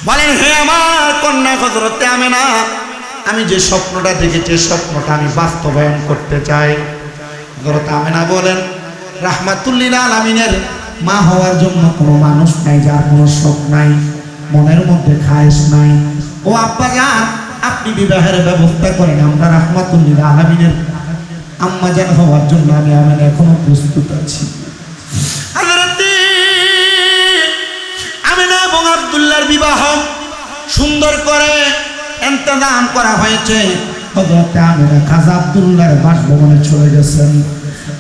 বলেন, হে আমার কন্যা হযরতে আমেনা, আমি যে স্বপ্নটা দেখেছি স্বপ্নটা আমি বাস্তবায়ন করতে চাই। হযরত আমেনা বলেন, রাহমাতুল লিল আলামিনের মা হওয়ার জন্য কোনো মানুষ নাই যার কোনো শখ নাই, মনের মধ্যে খায়েশ নাই। ও আব্বা জান, আপনি বিবাহের ব্যবস্থা করেন, আমরা রাহমাতুল লিল আলামিনের আম্মা জান হওয়ার জন্য আমি আমেনা এখনো প্রস্তুত আছি। হযরতে আমেনা এবং আব্দুল্লাহর বিবাহ সুন্দর করে ইন্তজাম করা হয়েছে। হযরতে আমেনা খাজা আব্দুল্লাহর বাসভবনে চলে গেছেন।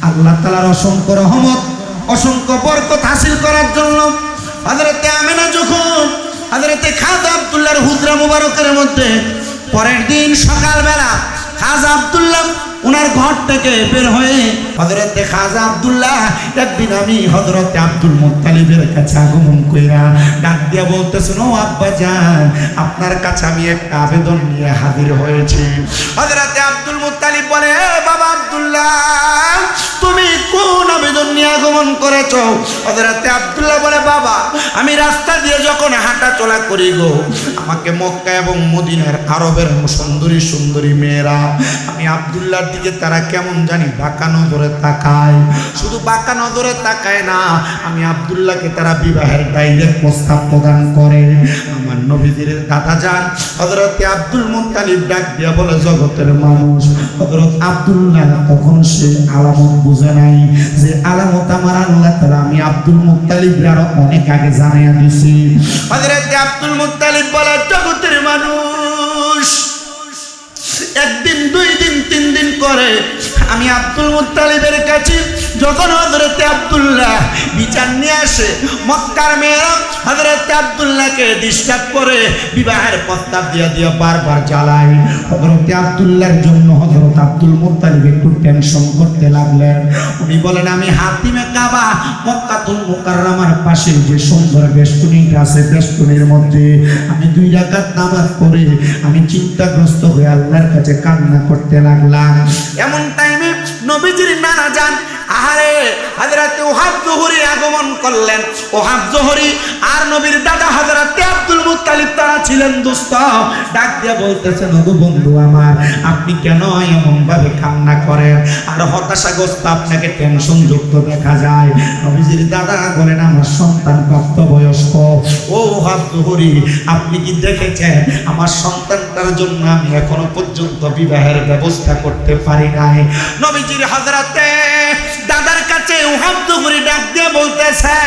আল্লাহ তাআলার অসংখ্য রহমত, অসংখ্য বরকত হাসিল করার জন্য হযরতে আমেনা যখন হযরতে খাজা আব্দুল্লাহর হুজরা মুবারকের মধ্যে পরের দিন সকালবেলা খাজা আব্দুল্লাহ উনার ঘর থেকে বের হয়ে হযরতে খাজা আব্দুল্লাহ একদিন আমি হযরতে আব্দুল মুত্তালিবের কাছে আগমন কইরা ডাক দিয়া বলতেছেন, ও আব্বা জান, আপনার কাছে আমি একটা আবেদন নিয়ে হাজির হয়েছি। হযরতে আব্দুল মুত্তালিব বলে, এ বাবা আব্দুল্লাহ, তুমি কোন আবেদন নিয়ে আগমন করেছো? হযরতে আব্দুল্লাহ বলে, বাবা, আমি রাস্তা দিয়ে যখন হাঁটা চলা করি গো, আমাকে মক্কা এবং মদিনার আরবের সুন্দরী সুন্দরী মেয়েরা আমি আব্দুল্লাহর দিকে তারা কেমন জানি বাঁকা নজরে তাকায়। শুধু বাঁকা নজরে তাকায় না, আমি আব্দুল্লাহকে তারা বিবাহের ডাইরেক্ট প্রস্তাব প্রদান করে। আমার নবীদের দাদা যান হযরতে আব্দুল মুত্তালিব ডাক দিয়া বলে, জগতের মানুষ, হযরত আব্দুল্লাহ তখন সে আলামত বুঝে নাই যে আলামত আমার আল্লাহ তাআলা আমি আব্দুল মুত্তালিবকে আরো অনেক আগে জানাইয়া দিছি। হযরতে আব্দুল মুত্তালিব বলে, জগতের মানুষ, একদিন, দুই দিন, তিন দিন করে আমি আব্দুল মুত্তালিবের কাছে যখন হযরতে আব্দুল্লাহ বিচার নিয়ে আসে, মক্কার মেয়েরা হযরতে আব্দুল্লাহকে ডিস্টার্ব করে বিবাহের প্রস্তাব দিয়া দিয়া বারবার জ্বালায়। হযরতে আব্দুল্লাহর জন্য হযরত আব্দুল মুত্তালিব একটু টেনশন করতে লাগলেন। উনি বলেন, আমি হাতিমে কাবা মক্কাতুল মুকাররমার পাশে যে সুন্দর বেষ্টনীটা আছে, বেষ্টনীর মধ্যে আমি 2 রাকাত নামাজ পড়ে আমি চিন্তাগ্রস্ত হয়ে আল্লাহর কাছে কান্না করতে লাগলাম। এমন টাইমে নবীজির নানা যান আহারে হযরতে ওহাব জোহরি আগমন করলেন। ওহাব জোহরি আর নবীর দাদা হযরতে আব্দুল মুত্তালিব তারা ছিলেন দোস্ত। ডাক দিয়া বলতেছেন, ওগো বন্ধু আমার, আপনি কেন এমন ভাবে কান্না করেন আর হতাশাগ্রস্ত, আপনাকে টেনশন যুক্ত দেখা যায়? নবীজির দাদা বলেন, আমার সন্তান প্রাপ্তবয়স্ক। ও ওহাব জোহরি, আপনি কি দেখেছেন আমার সন্তানটার জন্য আমি এখনো পর্যন্ত বিবাহের ব্যবস্থা করতে পারি নাই? নবীজির হযরতে দাদার কাছে ওহাব জোহরি ডাক দিয়ে বলতেছে,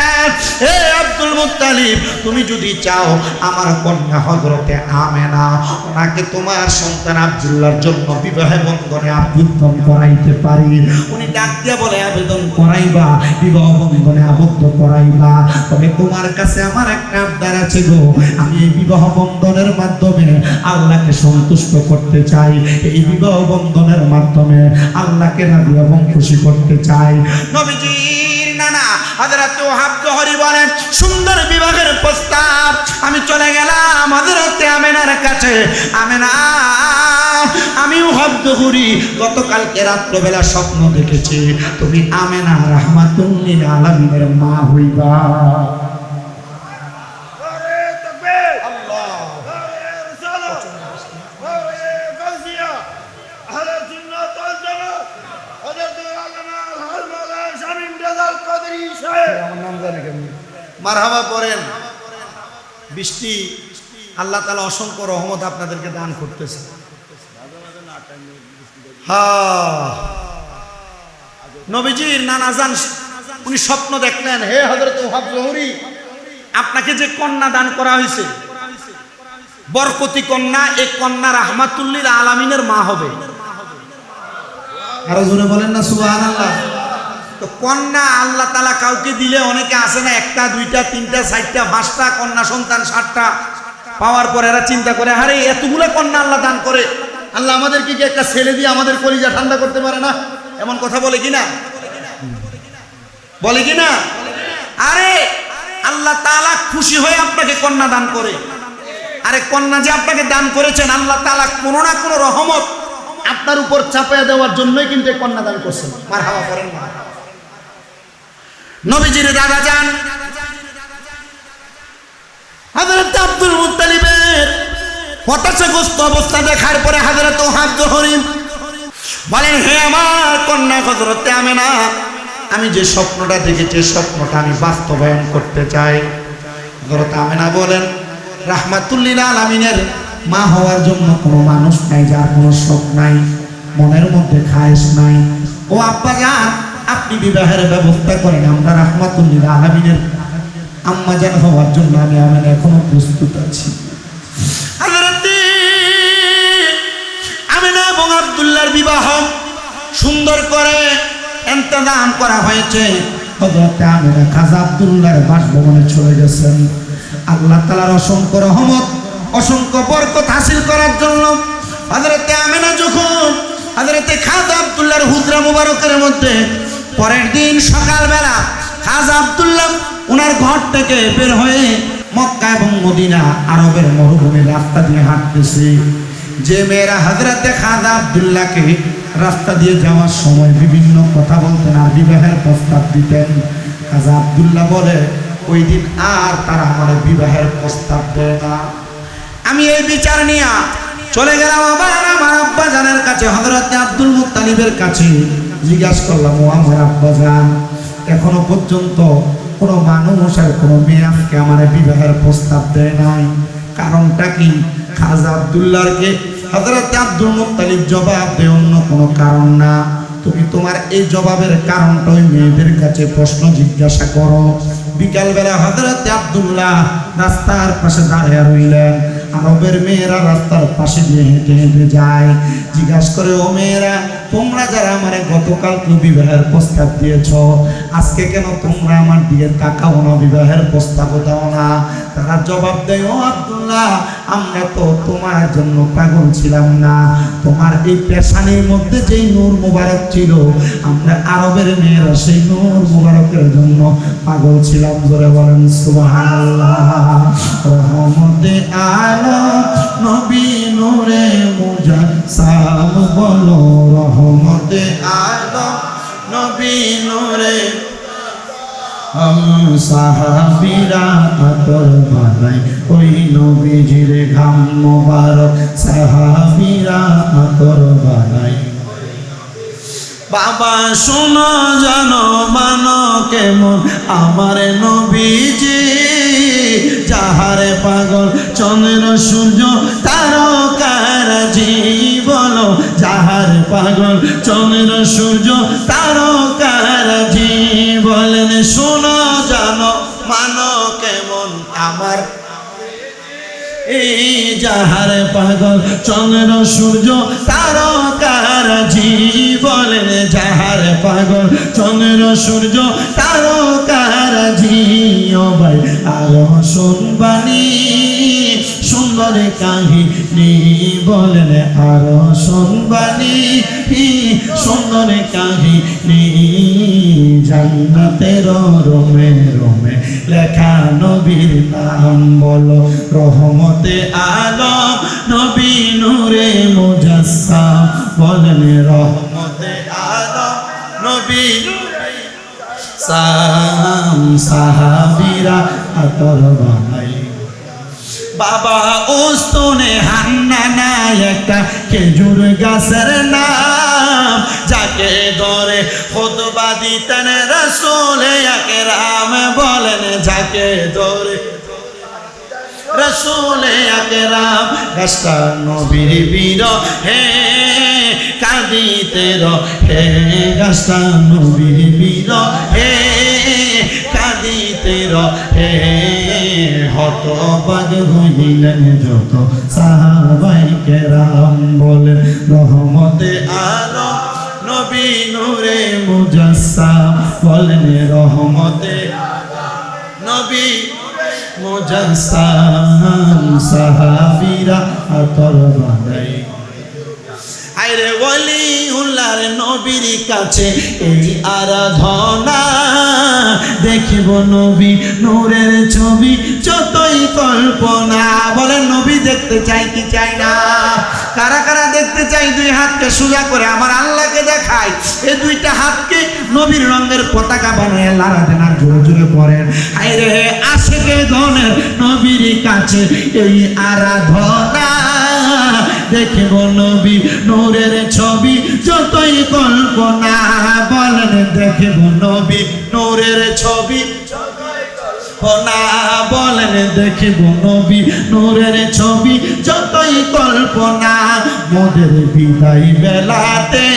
হে আব্দুল মুত্তালিব, তুমি যদি চাও আমার কন্যা হযরতে আমেনা ওনাকে তোমার সন্তান আব্দুল্লাহর জন্য বিবাহ বন্ধনে আবদ্ধ করাইতে পারি। উনি ডাক দিয়ে বলে, আবেদন করাইবা, বিবাহ বন্ধনে আবদ্ধ করাইবা, তবে তোমার কাছে আমার একটা আবদার আছে গো, আমি এই বিবাহ বন্ধনের মাধ্যমে আল্লাহকে সন্তুষ্ট করতে চাই, এই বিবাহ বন্ধনের মাধ্যমে আল্লাহকে রাজি এবং খুশি করতে চাই। নবীজির নানা হযরত ওহাব জোহরি বলেন, সুন্দর বিবাহের প্রস্তাব। আমি চলে গেলাম হযরতে আমেনার কাছে। আমেনা, আমি ওহাব জোহরি গতকালকে রাত্রবেলা স্বপ্ন দেখেছি তুমি আমেনা রাহমাতুল লিল আলামিনের মা হইবা। মারহাবা পড়েন। বৃষ্টি আল্লাহ তাআলা অসংখ্য রহমত আপনাদেরকে দান করতেছে। নবীজির নানা যান উনি স্বপ্ন দেখলেন, হে হযরত ওহাব জোহরি, আপনাকে যে কন্যা দান করা হয়েছে বরকতি কন্যা, এই কন্যা রাহমাতুল লিল আলামিনের মা হবে। আরো জোরে বলেন না সুবহানাল্লাহ। তো কন্যা আল্লাহ তাআলা কাউকে দিলে, অনেকে আসে না, 1টা 2টা 3টা 4টা 5টা কন্যা সন্তান 7টা পাওয়ার পর এরা চিন্তা করে, আরে এতগুলো কন্যা আল্লাহ দান করে, আল্লাহ আমাদেরকে কি একটা ছেলে দিয়ে আমাদের কলিজা ঠান্ডা করতে পারে না? এমন কথা বলে কিনা? বলে কিনা? আরে আল্লাহ তাআলা খুশি হয়ে আপনাকে কন্যা দান করে। আরে কন্যা যে আপনাকে দান করেছেন, আল্লাহ তাআলা কোনো না কোনো রহমত আপনার উপর চাপিয়ে দেওয়ার জন্যই কিন্তু কন্যা দান করছেন। মারহাবা করেন না। নবীজির দাদা যান হযরত আব্দুল মুত্তালিব হতাশাগ্রস্ত অবস্থা দেখার পরে হযরত ওহাব জোহরী বলেন, হে আমার কন্যা হযরতে আমেনা, আমি যে স্বপ্নটা দেখেছি স্বপ্নটা আমি বাস্তবায়ন করতে চাই। হযরত আমেনা বলেন, রাহমাতুল্লিল আলামিনের মা হওয়ার জন্য কোনো মানুষ নাই যার কোনো শখ নাই, মনের মধ্যে খায়েশ নাই। ও আব্বা জান, আপনি বিবাহের ব্যবস্থা করেন, আমরা রাহমাতুল্লিল আলামিনের আম্মা জান হওয়ার জন্য আমি আমেনা এখনো প্রস্তুত আছি। হযরতে আমেনা এবং আব্দুল্লাহর বিবাহ সুন্দর করে ইন্তজাম করা হয়েছে। হযরতে আমেনা খাজা আব্দুল্লাহর বাসভবনে চলে গেছেন। আল্লাহ তাআলার অসংখ্য রহমত, অসংখ্য বরকত হাসিল করার জন্য হযরতে আমেনা যখন হযরতে খাজা আব্দুল্লাহর হুজরা মুবারকের মধ্যে পরের দিন সকালবেলা খাজা আব্দুল্লাহ ওনার ঘর থেকে বের হয়ে মক্কা এবং মদিনা আরবের মরুভূমির রাস্তা দিয়ে হাঁটতেছে। যে মেয়েরা হযরতে খাজা আব্দুল্লাহকে রাস্তা দিয়ে যাওয়ার সময় বিভিন্ন কথা বলতেন আর বিবাহের প্রস্তাব দিতেন, খাজা আব্দুল্লাহ বলে, ওই দিন আর তারা আমার বিবাহের প্রস্তাব দেয় না। আমি এই বিচার নিয়ে চলে গেলাম আবার আমার আব্বা জানের কাছে, হযরতে আব্দুল মুত্তালিবের কাছে। জিজ্ঞাসা করলাম, ও আমার আব্বা জান, এখনো পর্যন্ত কোনো মানুষ আর কোনো মেয়ে আজকে আমার বিবাহের প্রস্তাব দেয় নাই, কারণটা কি? খাজা আব্দুল্লাহকে হযরতে আব্দুল মুত্তালিব জবাব দেয়, অন্য কোনো কারণ না। তুমি তোমার এই জবাবের কারণটা ওই মেয়েদের কাছে প্রশ্ন জিজ্ঞাসা করো। বিকালবেলা হযরতে আব্দুল্লাহ রাস্তার পাশে দাঁড়িয়ে রইলেন। আরবের মেয়েরা রাস্তার পাশে দিয়ে হেঁটে হেঁটে যায়। জিজ্ঞাসা করে, ও মেয়েরা, তোমরা যারা আমার গতকাল বিবাহের প্রস্তাব দিয়েছ, আজকে কেন তোমরা আমার দিকে তাকাও না, বিবাহের প্রস্তাব দাও না? তারা জবাব দেয়, ও আব্দুল্লাহ, আমরা তো তোমার জন্য পাগল ছিলাম না, তোমার এই পেশানির মধ্যে যেই নূর মুবারক ছিল, আমরা আরবের মেয়েরা সেই নূর মুবারকের জন্য পাগল ছিলাম। জোরে বলেন সুবহানাল্লাহ। রহমতে আলম নবী নূরে মুজাসসাম, বলো রহমতে আলম নবী নূরে। সাহাবীরা আতর বানাই ওই নবীজির ঘাম মোবারক, সাহাবীরা আতর বানাই। বাবা শোনো জানো মানো কেমন আমার নবীজি, যাহারে পাগল চন্দ্র সূর্য তারকারাজি, বলো যাহারে পাগল চন্দ্র সূর্য তারকারাজি। বলেন শোনো জানো মানো কেমন আমার এই যাহারে পাগল চন্দ্র সূর্য তারকারাজি। বলেন যাহারে পাগল চন্দ্র সূর্য তারকারাজি। ও ভাই আরো শুনবানি সুন্দর কাহিনী, বলেন আরো শুনবানি সুন্দর কাহিনী। জান্নাতের রোমে রোমে লেখা নবীর নাম, বলো রহমতে আলম নবী নূরে মুজাসসাম। বলেন রহমতে আলম নবী সাম, সাহাবীরা আতর বানাই। বাবা উস্তনে হান্নানা একটা খেজুর গাছের নাম, যাকে ধরে খুতবা দিতেন রাসূল আকরাম। বলেন যাকে ধরে রাসূল আকরাম, গাছটা নবীর বিরহে কাঁদিতে রহে, গাছটা নবীর বিরহে কাঁদিতে রহে। হতবাক হইলেন যত সাহাবায়ে কেরাম। বলেন রহমতে আলম নবী নূরে মুজাসসাম। বলেন রহমতে নবী মুজাসসাম, সাহাবীরা আতর বানাই। আরে ওলিউল্লাহর নবীর কাছে এই আরাধনা, দেখিব নবী নূরের ছবি যতই কল্পনা। বলেন নবী দেখতে চাই কি চাই না? কারা কারা দেখতে চাই? দুই হাতকে সোজা করে আমার আল্লাহকে দেখাই। এই দুইটা হাতকে নবীর রঙের পতাকা বানিয়ে লারা দেন আর জোরে জোরে পড়েন, আরে আশেকে ধনের নবীর কাছে এই আরাধনা, দেখিব নবী নূরের ছবি যতই কল্পনা বলেন দেখিব নবী নূরের ছবি না বলেন দেখিব নবী নূরের ছবি যতই কল্পনা মোদের বিদায় বেলাতে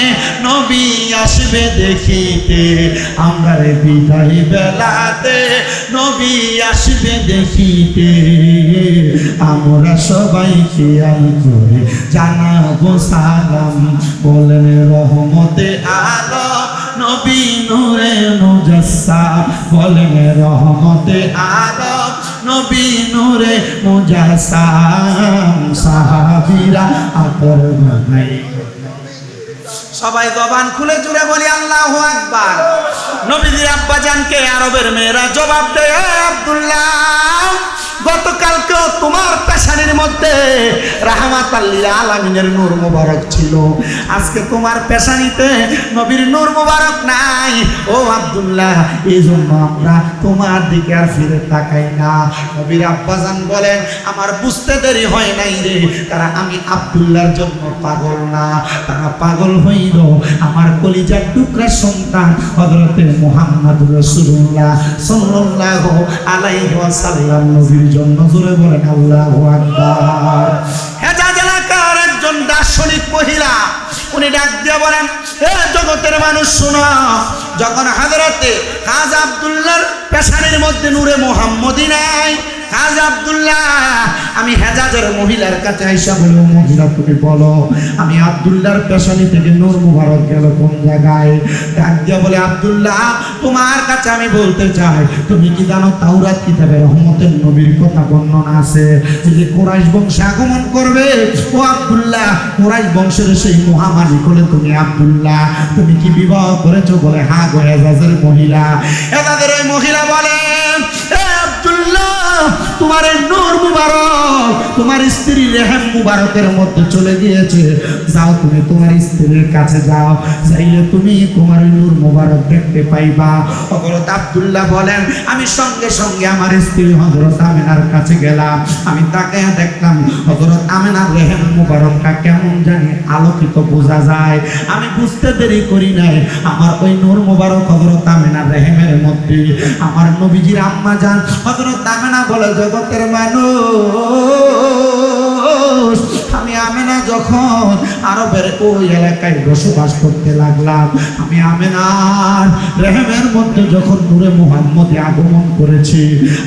নবী আসবে দেখিতে আমরা বিদায় বেলাতে নবী আসবে দেখিতে আমরা সবাই খেয়াল করে জানাবো সালাম বলেন রহমতে আলম নবী নূরে মুজাসসাম বলেন রহমতে আলম নবী নূরে মুজাসসাম সাহাবীরা আতর মাখাই সবাই জবান খুলে জুড়ে বলি আল্লাহু আকবার। নবীজির আব্বাজানকে আরবের মেয়েরা জবাব দেয় আব্দুল্লাহ গতকালকেও তোমার পেশানির মধ্যে রাহমাতাল লিল আলামিনের নূর মুবারক ছিল, আজকে তোমার পেশানিতে নবীর নূর মুবারক নাই। ও আব্দুল্লাহ এই জন্য আমরা তোমার দিকে আর ফিরে তাকাই না। নবীর আব্বাজান বলেন আমার বুঝতে দেরি হয় নাই রে, তারা আমি আব্দুল্লাহর জন্য পাগল না, তারা পাগল হইল আমার কলিজার টুকরা সন্তান হযরতে মুহাম্মদুর রাসূলুল্লাহ সাল্লাল্লাহু আলাইহি ওয়াসাল্লাম নবীর জন্য। জোরে বলেন আল্লাহু আকবার। হেজাজ এলাকার একজন দার্শনিক মহিলা উনি ডাক দিয়ে বলেন হে জগতের মানুষ শোনো, যখন হযরতে খাজা আব্দুল্লাহর পেশানির মধ্যে নূরে মুহাম্মদী নাই, খাজা আব্দুল্লাহ আমি হেজাজের মহিলার কাছে আইসা বলবো মহিলা তুমি বলো আমি আব্দুল্লাহর পেশানি থেকে নূর মুবারক গেল কোন জায়গায়? ডাক দিয়া বলে আব্দুল্লাহ তোমার কাছে আমি বলতে চাই তুমি কি জানো তাওরাত কিতাবে রহমতের নবীর কথা বর্ণনা আছে যে কুরাইশ বংশে আগমন করবে। ও আব্দুল্লাহ কুরাইশ বংশের সেই মহামালিক হলে তুমি আব্দুল্লাহ, তুমি কি বিবাহ করেছো? বলে হ্যাঁ গো হেজাজের মহিলা। হেজাজের ওই মহিলা বলে হে আব্দুল্লাহ তোমার নূর মুবারক তোমার স্ত্রী রেহেম মুবারকের মধ্যে চলে গিয়েছে, যাও তুমি তোমার স্ত্রীর কাছে যাও, চাইলে তুমি তোমার নূর মুবারক দেখতে পাইবা। হযরত আব্দুল্লাহ বলেন আমি সঙ্গে সঙ্গে আমার স্ত্রী হযরত আমিনার কাছে গেলাম, আমি তাকে দেখলাম হযরত আমিনার রেহেম মুবারকটা কেমন জানি আলোকিত বোঝা যায়। আমি বুঝতে দেরি করি নাই আমার ওই নূর মুবারক হযরত আমিনার রেহেমের মধ্যে আমার নবীজির আম্মা জান হযরত আমিনা বলে জগতের মানুষ আমি আমিনা যখন আরবের ওই এলাকায় বসবাস করতে লাগলাম, আমি আমিনার রেহেমের মধ্যে যখন নূরে মুহাম্মদী আগমন করেছে,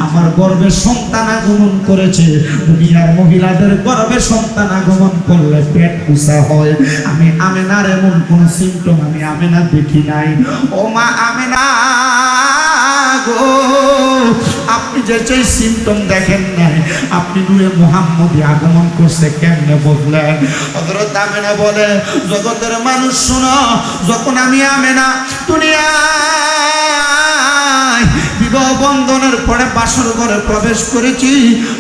আমার গর্ভে সন্তান আগমন করেছে। দুনিয়ার মহিলাদের গর্ভে সন্তান আগমন করলে পেট উঁচা হয়, আমি আমিনার এমন কোন সিমটম আমি আমিনা দেখি নাই। ও মা আমিনা গো আপনি যে সেই সিমটম দেখেন নাই, আপনি নূরে মুহাম্মদী আগমন করছে কেমনে বললেন? হযরত আমিনা বলে জগতের মানুষ শোনো, যখন আমি আমিনা দুনিয়ায় বিবাহ বন্ধনের পরে বাসর ঘরে প্রবেশ করেছি,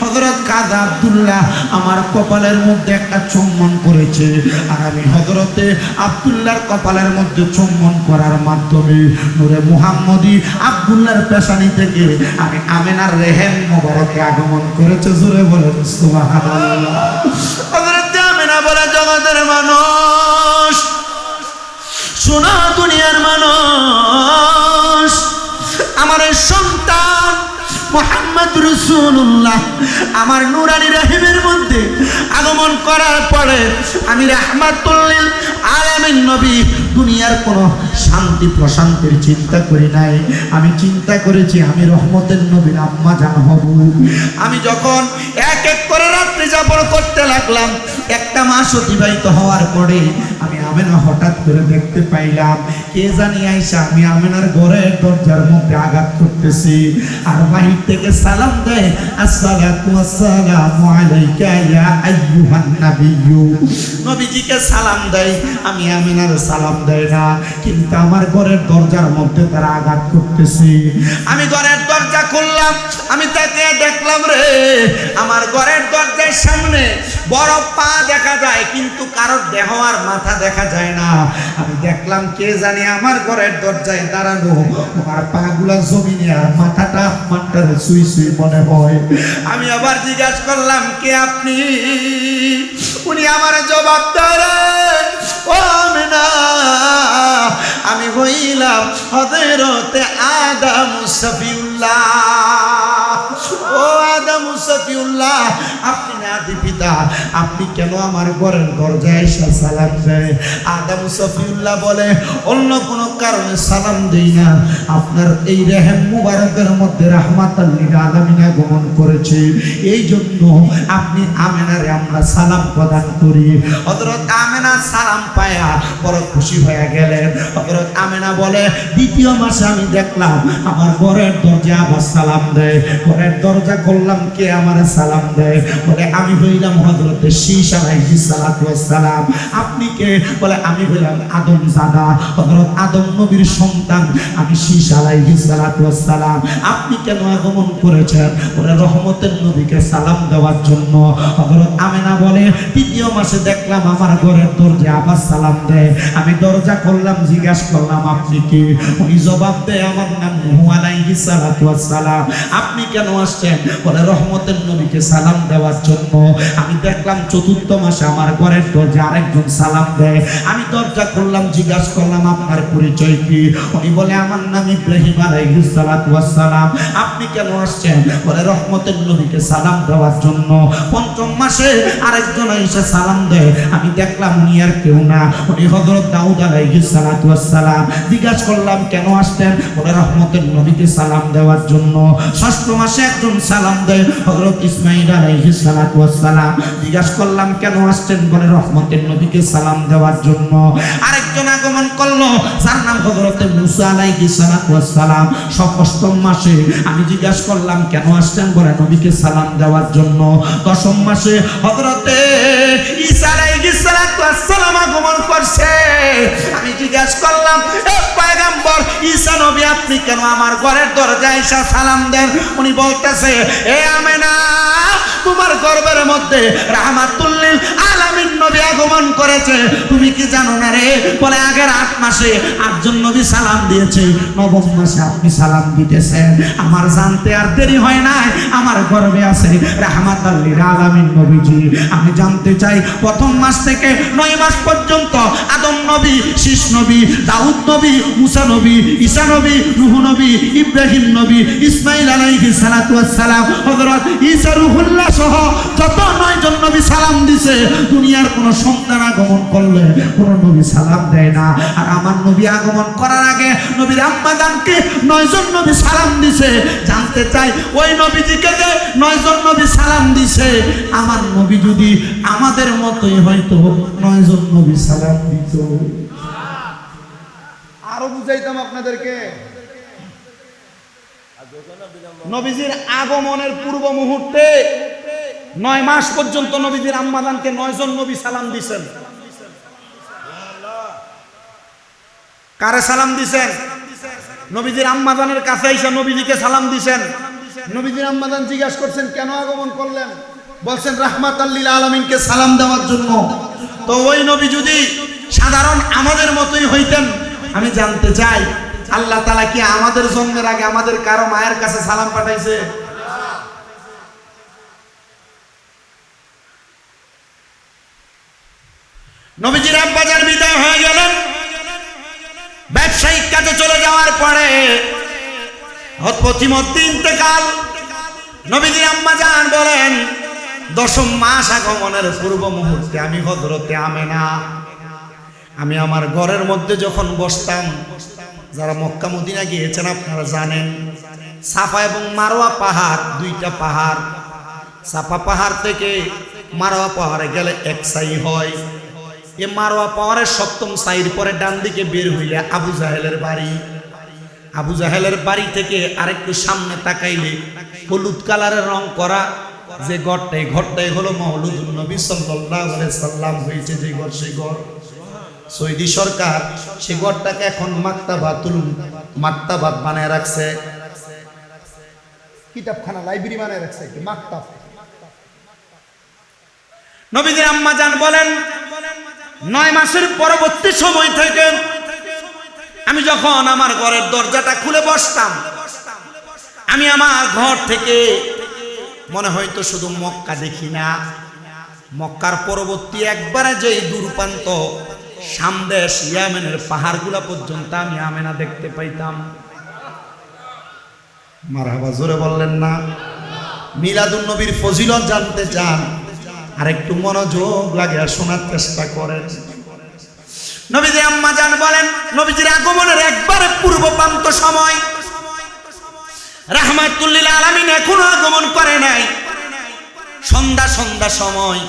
হযরত খাজা আব্দুল্লাহ আমার কপালের মধ্যে একটা চুম্বন করেছে, আর আমি হযরতে আব্দুল্লাহর কপালের মধ্যে চুম্বন করার মাধ্যমে নূরে মুহাম্মদী আব্দুল্লাহর পেশানি থেকে আমি আমিনার রেহেম মুবারকে আগমন করেছে। জোরে বলেন সুবহানাল্লাহ। হযরত আমিনা বলে জগতের মানুষ শোনো, দুনিয়ার মানুষ আমার সন্তান মুহাম্মদ রাসূলুল্লাহ আমার নূরানী রহিমের মধ্যে আগমন করার পরে আমি রাহমাতুল লিল আলামিন নবী দুনিয়ার কোনো শান্তি প্রশান্তির চিন্তা করি নাই, আমি চিন্তা করেছি আমি রহমতের নবীর আম্মা জান হব। আমি যখন এক এক করে রাত্রি যাপন করতে লাগলাম, একটা মাস অতিবাহিত হওয়ার পরে আমি আমিনা হঠাৎ করে দেখতে পাইলাম কে জানি আইসা আমি আমিনার ঘরের দরজার মধ্যে আঘাত করতেছি, আর বাহির থেকে সালাম দেয় আসসালাতু ওয়াসসালামু আলাইকা ইয়া আইয়ুহান নাবিয়্যু। নবীজিকে সালাম দেয়, আমি আমিনার সালাম দেয় না, কিন্তু আমার ঘরের দরজার মধ্যে তারা আঘাত করতেছে। আমি ঘরের দরজা খুললাম, আমি তাকে দেখলাম রে আমার ঘরের দরজায় চোখের সামনে বড় পা দেখা যায়, কিন্তু কারোর দেহ আর মাথা দেখা যায় না। আমি দেখলাম কে জানি আমার ঘরের দরজায় দাঁড়ানো, আর পাগুলা জমিনে আর মাথাটা মাথাটা সুই সুই মনে হয়। আমি আবার জিজ্ঞাসা করলাম কে আপনি? উনি আমার জবাব দেয়, ও আমেনা, আমি হইলাম হযরতে আদম সফিউল্লাহ। ও আদম সফিউল্লাহ, আপনি আদি পিতা, আপনি কেন আমার ঘরের দরজায় এসে সালাম দেয়? আদম সফিউল্লাহ বলে, অন্য কোনো কারণে সালাম দেই না, আপনার এই রেহেম মুবারকের মধ্যে রাহমাতাল লিল আলামিন আগমন করেছে, এই জন্য আপনি আমেনারে আমরা সালাম প্রদান করি। হযরত আমেনা সালাম পায়া বড় খুশি হয়ে গেলেন। হযরত আমেনা বলে, দ্বিতীয় মাসে আমি দেখলাম আমার ঘরের দরজা আবার সালাম দেয়। ঘরের দরজা করলাম, কে আমার সালাম দেয়? বলে আমি হইলাম হযরতে শীশ আলাইহিস সালাতু ওয়াস সালাম। আপনি কে? বলে আমি হইলাম আদম জাদা, হযরত আদম নবীর সন্তান, আমি শীশ আলাইহিস সালাতু ওয়াস সালাম। আপনি কেন আগমন করেছেন? বলে রহমতের নবীকে সালাম দেওয়ার জন্য। হযরত আমেনা বলে, তৃতীয় মাসে দেখলাম আমার ঘরের দরজা আবার সালাম দেয়। আমি দরজা করলাম, জিজ্ঞাসা করলাম আপনি কি? উনি জবাব দেয়, আমার নাম নূহ আলাইহিস সালাতু ওয়াস সালাম। আপনি কেন আসছেন? বলে রহমতের নবীকে সালাম দেওয়ার জন্য। আমি দেখলাম চতুর্থ মাসে আমার ঘরের দরজা আরেকজন সালাম দেয়। আমি দরজা করলাম, জিজ্ঞাসা করলাম আপনার পরিচয় কি? উনি বলে আমার নাম ইব্রাহিম আলাইহিস সালাতু ওয়াস সালাম। আপনি কেন আসছেন? বলে রহমতের নবীকে সালাম দেওয়ার জন্য। পঞ্চম মাসে আরেকজন এসে সালাম দেয়। আমি দেখলাম উনি আর কেউ না, উনি হযরত দাউদ আলাইহিস সালাতু ওয়াস সালাম। জিজ্ঞাসা করলাম কেন আসছেন? বলে রহমতের নবীকে সালাম দেওয়ার জন্য। ষষ্ঠ মাসে একজন সালাম দেয়, হযরত ইসমাঈল আলাইহিস সালাতু ওয়াস সালাম। জিজ্ঞাসা করলাম কেন আসছেন? বলে রহমতের নবীকে সালাম দেওয়ার জন্য। আরেকজন আগমন করলো, যার নাম হযরত মূসা আলাইহিস সালাতু ওয়াস সালাম। অষ্টম মাসে আমি জিজ্ঞাসা করলাম কেন আসছেন? বলে নবীকে সালাম দেওয়ার জন্য। দশম মাসে হযরতে ঈসা আলাইহিস সালাতু ওয়াস সালাম আগমন করছে। আমি জিজ্ঞাসা করলাম, এ পয়গম্বর ঈসা নবী, আপনি কেন আমার ঘরের দরজায় এসে সালাম দেন? উনি বলতেছে, এ আমেনা, তোমার গর্ভের মধ্যে রাহমাতুল লিল আলামিন নবী আগমন করেছে, তুমি কি জানো না রে? বলে আগের 8 মাসে 8 জন নবী সালাম দিয়েছে, নবম মাসে আপনি সালাম দিতেছেন। আমার জানতে আর দেরি হয় নাই, আমার গর্ভে আছে রাহমাতুল লিল আলামিন নবীজি। আমি জানতে চাই, প্রথম মাস থেকে 9 মাস পর্যন্ত আদম নবী, শীষ নবী, দাউদ নবী, মূসা নবী, ঈসা নবী, নূহ নবী, ইব্রাহিম নবী, ইসমাঈল আলাইহিস সালাতু ওয়াস সালাম, হযরত ঈসা রূহুল্লাহ সহ যত 9 জন নবী সালাম দিছে। দুনিয়ার কোন সন্তান আগমন করলে কোন নবী সালাম দেয় না। আর আমার নবী আগমন করার আগে নবীর আম্মা জানকে 9 জন নবী সালাম দিছে। জানতে চাই, ওই নবীজিকে যে 9 জন নবী সালাম দিছে, আমার নবী যদি আমাদের মতোই হয়তো 9 জন নবী সালাম দিত। আরো বুঝাইতাম আপনাদেরকে। নবীজির আগমনের পূর্ব মুহূর্তে 9 মাস পর্যন্ত নবীজির আম্মাদানকে 9 জন নবী সালাম দিছেন। কারে সালাম দিছেন? নবীজির আম্মাদানের কাছে এসে নবীজিকে সালাম দিছেন। নবীজির আম্মাদান জিজ্ঞাসা করছেন কেন আগমন করলেন? বলছেন রাহমাতাল লিল আলামিনকে সালাম দেওয়ার জন্য। তো ওই নবী যদি সাধারণ আমাদের মতোই হইতেন, আমি জানতে চাই আল্লাহ তাআলা কি আমাদের জন্মের আগে আমাদের কারো মায়ের কাছে সালাম পাঠাইছে? নবীজির আব্বাজান বিদায় হয়ে গেলেন, ব্যবসায়িক কাজে চলে যাওয়ার পরে প্রতিমধ্যে ইন্তেকাল। নবীজির আম্মাজান বলেন, 10ম মাস আগমনের পূর্ব মুহূর্তে আমি হযরতে আমেনা, আমি আমার ঘরের মধ্যে যখন বসতাম, যারা মক্কা মদিনা গিয়েছেন আপনারা জানেন, সাফা এবং মারওয়া পাহাড়, 2টা পাহাড়। সাফা পাহাড় থেকে মারওয়া পাহাড়ে গেলে এক সাই হয়। এই মারওয়া পাহাড়ের 7ম সাইর পরে ডান দিকে বের হইলে আবু জাহেলের বাড়ি। আবু জাহেলের বাড়ি থেকে আরেকটু সামনে তাকাইলে হলুদ কালারের রং করা যে ঘরটাই হলো মওলুদুন নবী সাল্লাল্লাহু আলাইহি সাল্লাম হয়েছে যে ঘর, সেই ঘর সৌদি সরকার সেই ঘরটাকে এখন মাকতাবাত বানায় রাখছে, কিতাবখানা লাইব্রেরি বানায় রাখছে, মাকতাব। নবীজির আম্মা জান বলেন 9 মাসের পরবর্তী সময় থেকে আমি যখন আমার ঘরের দরজাটা খুলে বসতাম, আমি আমার ঘর থেকে মনে হয়তো শুধু মক্কা দেখি না, মক্কার পরবর্তী একবারে যে দূরপ্রান্ত সামদেশ ইয়ামেনের পাহাড়গুলা পর্যন্ত আমি আমেনা দেখতে পাইতাম। মারহাবা, জোরে বললেন না? মিলাদুন নবীর ফজিলত জানতে চান? আর একটু মনোযোগ লাগিয়ে শোনার চেষ্টা করেন। নবীজির আম্মা জান বলেন নবীজির আগমনের একবারে পূর্ব প্রান্ত সময়, রাহমাতুল লিল আলামিন এখনো আগমন করে নাই। সন্ধ্যা সময়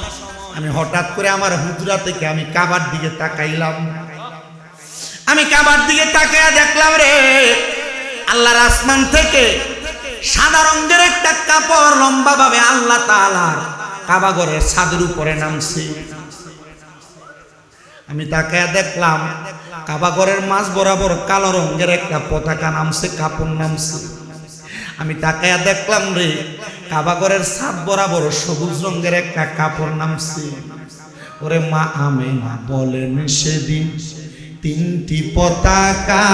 আমি হঠাৎ করে আমার হুজরা থেকে আমি কাবার দিকে তাকাইলাম। আমি কাবার দিকে তাকায়া দেখলাম রে, আল্লাহর আসমান থেকে সাদা রঙের একটা কাপড় লম্বা ভাবে আল্লাহ তাআলার কাবা ঘরের ছাদের উপরে নামছে। আমি তাকায়া দেখলাম কাবা ঘরের মাঝ বরাবর কালো রঙের একটা পতাকা নামছে, কাপড় নামছে। আমি তাকায়া দেখলাম রে, কাবা ঘরের ছাদ বরাবর সবুজ রঙের একটা কাপড় নামছে। ওরে মা আমেনা বলেন সেদিন 3টি পতাকা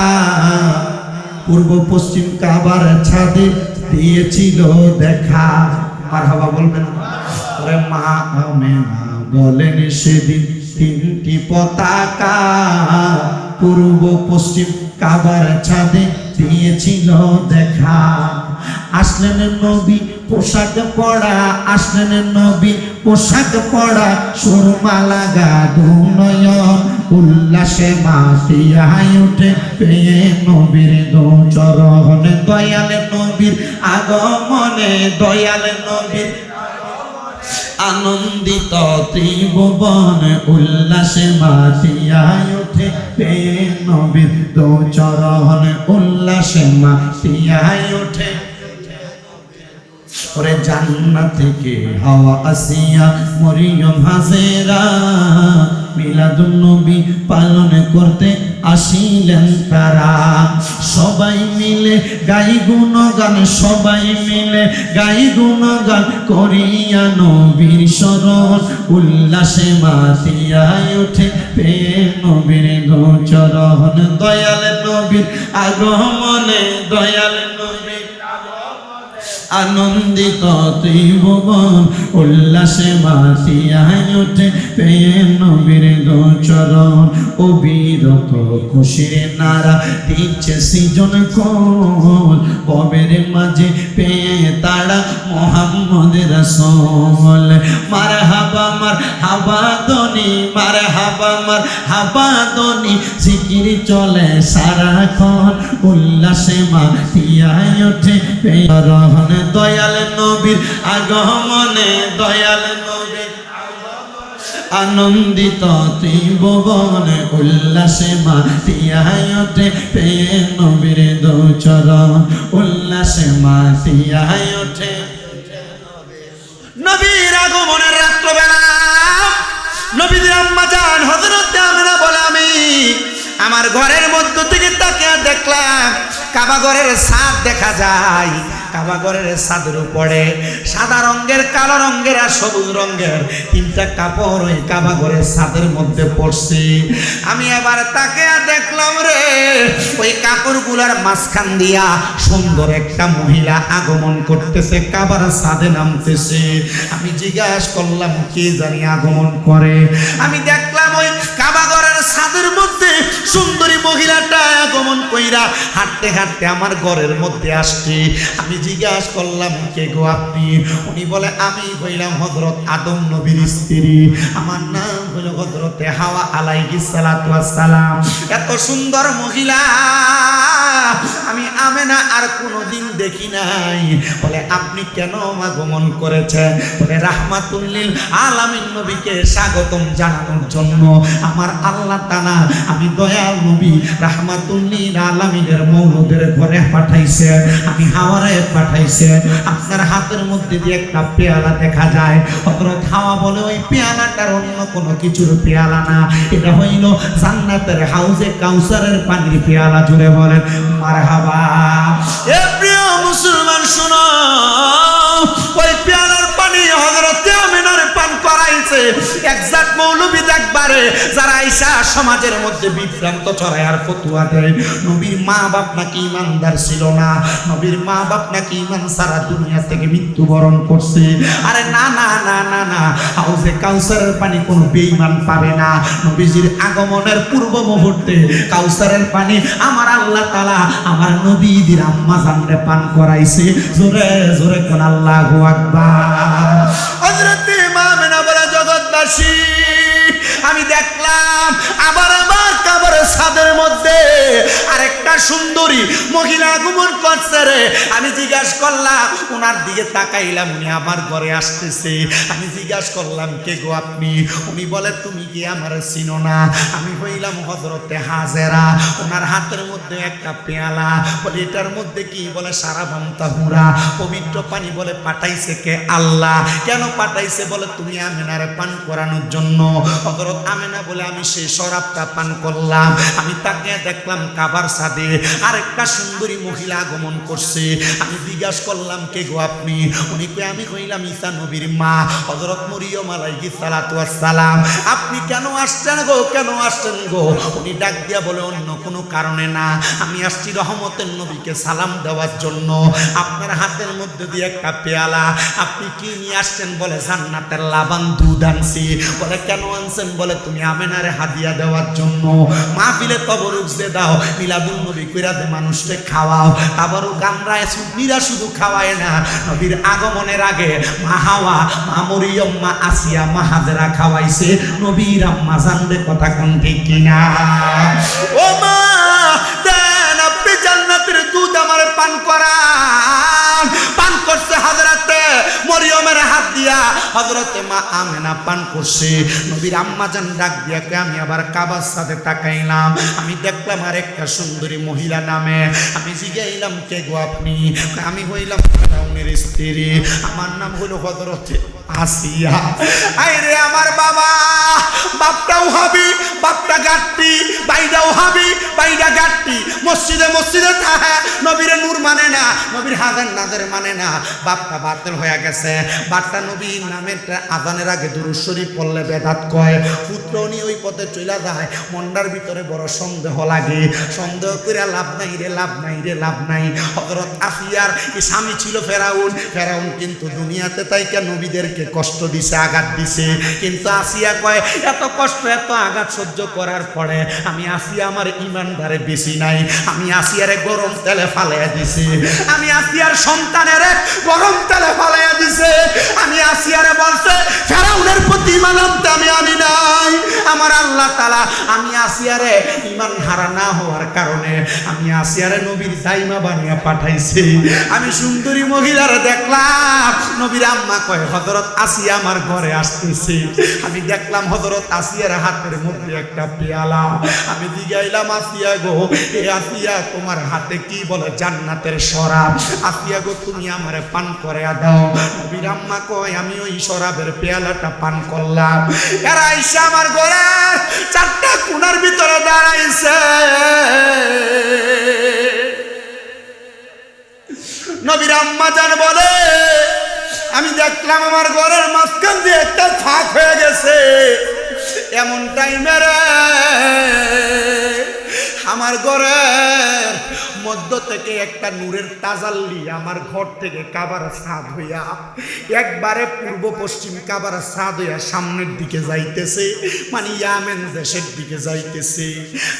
পূর্ব পশ্চিম কাবার ছাদে দিয়েছিল দেখা। মারহাবা বলবেন? ওরে মা আমেনা বলেন সেদিন 3টি পতাকা পূর্ব পশ্চিম কাবার ছাদে দিয়েছিল দেখা। আসলেন নবী পোশাক পরা, আসলেন নবী পোশাক পরা, সুরমা লাগা দুনয়ন, উল্লাসে মাতিয়ায় উঠে পেয়ে নবীর দোচরণ। দয়াল নবীর আগমনে, দয়াল নবীর আনন্দিত ত্রিভুবন, উল্লাসে মাতিয়ায় উঠে পেয়ে নবীর দোচরণ, উল্লাসে মাতিয়ায় উঠে। ওরে জান্নাত থেকে হাওয়া আসিয়া মরিয়ম হাজেরা মিলাদুন নবী পালন করতে আসিলেন তারা। সবাই মিলে গাই গুণগান, সবাই মিলে গাই গুণগান করিয়া নবীর শরণ, উল্লাসে মাতিয়ায় উঠে পেয়ে নবীর দোচরণ। দয়াল নবীর আগমনে, দয়াল নবীর আনন্দিত ত্রিভুবন, উল্লাসে মাতিয়ায় উঠে পেয়ে নবীর দোচরণ। অবিরত খুশির নারা দিচ্ছে সৃজন কোল, কবের মাঝে পেয়ে তারা মোহাম্মদ রাসূল। মারহাবা মারহাবা ধ্বনি, মারহাবা মারহাবা ধ্বনি, জিকির চলে সারাক্ষণ, উল্লাসে মাতিয়ায় উঠে পেয়ে রহন। দয়াল নবীর আগমনে, দয়াল নবীর আনন্দিত ত্রিভুবন, উল্লাসে মাতিয়ায় উঠে পেয়ে নবীর দোচরণ, উল্লাসে মাতিয়ায় উঠে। নবীর আগমনের রাত্রবেলা নবীর আম্মা জান হযরত আমিনা বলে আমি আমার ঘরের মধ্য থেকে তাকিয়ে দেখলাম কাবা ঘরের ছাদ দেখা যায়। কাবা ঘরের ছাদের উপরে সাদা রঙের, কালো রঙের আর সবুজ রঙের 3টা কাপড় ওই কাবা ঘরের ছাদের মধ্যে পড়ছে। আমি এবার তাকে দেখলাম রে, ওই কাপড়গুলার মাঝখান দিয়া সুন্দর একটা মহিলা আগমন করতেছে, কাবার ছাদে নামতেছে। আমি জিজ্ঞাসা করলাম কে জানি আগমন করে। আমি দেখলাম ওই কাবা ঘরের ছাদের মধ্যে সুন্দরী মহিলাটা আগমন কইরা হাঁটতে হাঁটতে আমার ঘরের মধ্যে আসছে। আমি জিজ্ঞাসা করলাম কে গো আপনি? উনি বলে আমি হইলাম হযরত আদম নবীর স্ত্রী, আমার নাম হইল হযরতে হাওয়া আলাইহিস সালাতু ওয়াস সালাম। এত সুন্দর মহিলা আমি আমেনা আর কোনোদিন দেখি নাই। বলে আপনি কেন আগমন করেছেন? বলে রাহমাতুল লিল আলামিন নবীকে স্বাগতম জানানোর জন্য আমার আল্লাহ তাআলা আমি দয়াল নবী রাহমাতুল লিল আলামিনের মওলুদের ঘরে পাঠাইছে, আমি হাওয়ারে পাঠাইছে। আপনার হাতের মধ্যে দিয়ে একটা পেয়ালা দেখা যায়। হযরত হাওয়া বলে ওই পেয়ালাটার অন্য কোনো কিছুর পেয়ালা না, এটা হইল জান্নাতের হাউজে কাউসারের পানির পেয়ালা। জুড়ে বলেন মারহাবা। এ প্রিয় মুসলমান শোনো, ওই পেয়ালার পানি হযরত আমিনার পান করাইছে। মৌলবি দেখবারে যারা আইসা সমাজের মধ্যে বিভ্রান্ত ছড়ায় আর ফতুয়া দেয় নবীর মা বাপ নাকি ইমানদার ছিল না, নবীর মা বাপ নাকি ইমান সারা দুনিয়া থেকে মৃত্যুবরণ করছে। আরে না না না না না, হাউজে কাউসারের পানি কোনো বেঈমান পাবে না। নবীজির আগমনের পূর্ব মুহূর্তে কাউসারের পানি আমার আল্লাহ তাআলা আমার নবীদের আম্মা জানরে পান করাইছে। জোরে জোরে কোন আল্লাহু আকবার। হযরত আমেনা বলে জগৎবাসী আমি দেখলাম আবার কাবারের ছাদের মধ্যে আরেকটা সুন্দরী মহিলা আগমন করছে রে। আমি জিজ্ঞাসা করলাম, ওনার দিকে তাকাইলাম, উনি আমার ঘরে আসতেছে। আমি জিজ্ঞাসা করলাম কে গো আপনি? উনি বলে তুমি কি আমার চিনো না? আমি হইলাম হযরতে হাজেরা। ওনার হাতের মধ্যে একটা পেয়ালা, বলে এটার মধ্যে কি? বলে সারাবান তাহুরা, পবিত্র পানি। বলে পাঠাইছে কে? আল্লাহ। কেন পাঠাইছে? বলে তুমি আমেনারে পান করানোর জন্য। হযরত আমেনা বলে আমি সেই শরাবটা পান করলাম। আমি তাকে দেখলাম কাবার ছাদে আরেকটা সুন্দরী মহিলা আগমন করছে। আমি জিজ্ঞাসা করলাম কে গো আপনি? উনি কই আমি কইলাম ঈসা নবীর মা হযরত মরিয়ম আলাইহিস সালাতু ওয়াস সালাম। আপনি কেন আসছেন গো? কেন আসছেন গো? উনি ডাক দিয়া বলে অন্য কোনো কারণে না, আমি আসছি রহমতের নবীকে সালাম দেওয়ার জন্য। আপনার হাতের মধ্যে দিয়ে একটা পেয়ালা, আপনি কি নিয়ে আসছেন? বলে জান্নাতের লাবান দুধ আনছি। বলে কেন আনছেন? বলে তুমি আমেনারে হাদিয়া দেওয়ার জন্য। মাহফিলে তবরুক যে দাও, মিলাদুন নবী কইরা দে মানুষকে খাওয়াও। তাবরুক আমরা সুন্নিরা শুধু খাওয়ায় না, নবীর আগমনের আগে মা হাওয়া, মা মরিয়ম, মা আসিয়া, মা হাজেরা খাওয়াইছে নবীর আম্মা জানবে। কথা কোন ঠিক কিনা? ও মা দেন আপনি জান্নাতের দুধ আমারে পান করান। পান করছে হযরতে মরিয়মের হাত দিয়া, হযরতে মা আমেনা পান করছে। নবীর আম্মা জান ডাক দিয়া কে আমি আবার কাবার সাথে তাকাইলাম। আমি দেখলাম আরেকটা সুন্দরী মহিলা নামে। আমি জিজ্ঞাইলাম কে গো আপনি? আমি হইলাম ফেরাউনের স্ত্রী, আমার নাম হলো হযরতে আসিয়া। আইরে আমার বাবা, বাপটাও হাবি, বাপটা গাট্টি, বাইটাও হাবি, বাইটা গাট্টি। মসজিদে মসজিদে থাকে, নবীর নূর মানে না, নবীর হাজার নাদের মানে না। বাপটা বাতিল হয়ে গেছে। বাপটা নবীর নামের আজানের আগে দুরূদ শরীফ পড়লে বেদাত কয়। পুত্র নিয়ে ওই পথে চলে যায়, মনটার ভিতরে বড় সন্দেহ লাগে। সন্দেহ করে লাভ নাই রে, লাভ নাই রে, লাভ নাই। হযরত আসিয়ার স্বামী ছিল ফেরাউন। ফেরাউন কিন্তু দুনিয়াতে তাইকে নবীদেরকে কষ্ট দিছে, আঘাত দিছে। কিন্তু আসিয়া কয় এত কষ্ট এত আঘাত সহ্য করার পরে আমি আসিয়া আমার ইমানদারে বেশি নাই, আমি আসিয়ারে গরম তেলে ফালাইয়া দিছি। আমি আসিয়ার সন্তানের গরম তেলে ফালাইয়া দিছে। আমি আসিয়ারে বলছে ফেরাউনের প্রতি ঈমান আনতে আমি আনি নাই। আমার আল্লাহ তাআলা আমি আসিয়ারে ঈমান হারা না হওয়ার কারণে আমি আসিয়ারে নবীর দাইমা বানিয়ে পাঠাইছি। আমি সুন্দরী মহিলারে দেখলাম, নবীর আম্মা কয় হযরত আসিয়া আমার ঘরে আসতেছে। আমি দেখলাম হযরত আসিয়ার হাতের মধ্যে একটা পেয়ালা। আমি জিজ্ঞাইলাম আসিয়া গো, এ আসিয়া তোমার হাতে কি? বলে জান্নাতের শরাব। আসিয়া গো তুমি আমারে পান করে দাও। নবীর আম্মা কয় আমি ওই শরাবের পেয়ালাটা পান করলাম। এরা আইসা আমার ঘরে চারটা কোণার ভিতরে দাঁড়াইছে। নবীর আম্মা জান বলে আমি দেখলাম আমার ঘরের মাঝখান দিয়ে একটা ফাঁক হয়ে গেছে। এমন টাইমে আমার ঘরের মধ্য থেকে একটা নূরের তাজাল্লি আমার ঘর থেকে কাবার ছাদ হইয়া একবারে পূর্ব পশ্চিম কাবার ছাদ হইয়া সামনের দিকে যাইতেছে, মানে ইয়ামেন দেশের দিকে যাইতেছে।